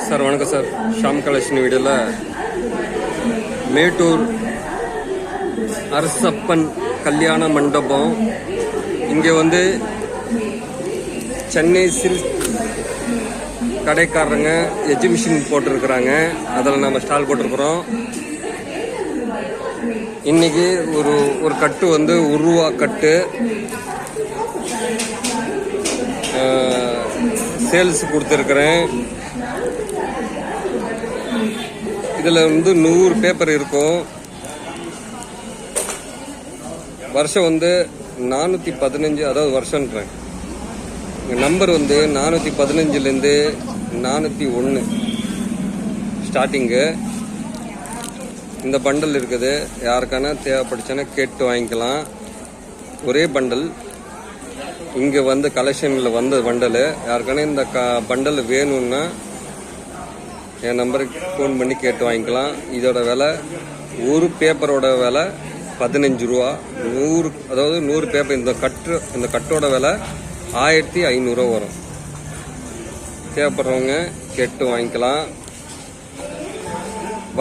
Sir வணக்கம் sir. Sham collection வீடியோவில் மேட்டூர் அரசப்பன் கல்யாண மண்டபம். இங்கே வந்து சென்னை சில்க் கடைக்காரங்க எக்ஸிபிஷன் போட்டிருக்கிறாங்க. அதில் நம்ம ஸ்டால் போட்டிருக்கிறோம். இன்னைக்கு ஒரு கட்டு வந்து உருவா கட்டு சேல்ஸ் கொடுத்துருக்குறேன். இதில் வந்து 100 பேப்பர் இருக்கும். வருஷம் வந்து 415, அதாவது வருஷன்றேன். நம்பர் வந்து 415லேருந்து 401 ஸ்டார்டிங்கு. இந்த பண்டல் இருக்குது. யாருக்கான தேவைப்படுச்சுன்னா கேட்டு வாங்கிக்கலாம். ஒரே பண்டல். இங்கே வந்து கலெக்ஷனில் வந்த பண்டல். யாருக்கான இந்த பண்டல் வேணும்னா என் நம்பருக்கு ஃபோன் பண்ணி கேட்டு வாங்கிக்கலாம். இதோட விலை, ஒரு பேப்பரோட விலை 15 ரூபா. 100, அதாவது 100 பேப்பர். இந்த கட்டோட விலை 1500 வரும். தேவைப்படுறவங்க கேட்டு வாங்கிக்கலாம்.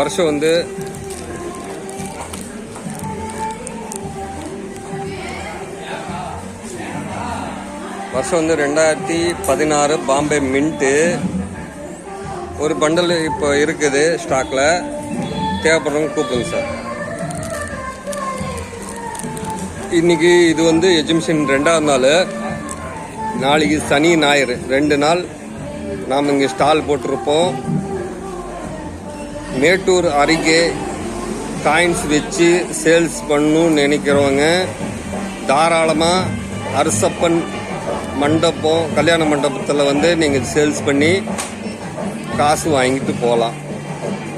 வருஷம் வந்து வருஷம் வந்து 2016 பாம்பே மின்ட்டு. ஒரு பண்டல் இப்போ இருக்குது ஸ்டாக்ல. தேவைப்படுறவங்க கூப்பிடுங்க சார். இன்னைக்கு இது வந்து எக்ஸிபிஷன் 2வது நாள். நாளைக்கு சனி ஞாயிறு 2 நாள் நாம் இங்கே ஸ்டால் போட்டிருப்போம். மேட்டூர் அருகே காயின்ஸ் வச்சு சேல்ஸ் பண்ணணும்னு நினைக்கிறவங்க தாராளமாக அரசப்பன் மண்டபம், கல்யாண மண்டபத்தில் வந்து நீங்கள் சேல்ஸ் பண்ணி காசு வாங்கிட்டு போகலாம்.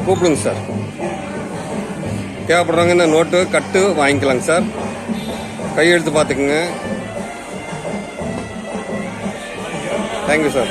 கூப்பிடுங்க சார். தேவைப்படுறவங்க இந்த நோட்டு கட்டு வாங்கிக்கலாங்க சார். கையெழுத்து பார்த்துக்குங்க. Thank you sir.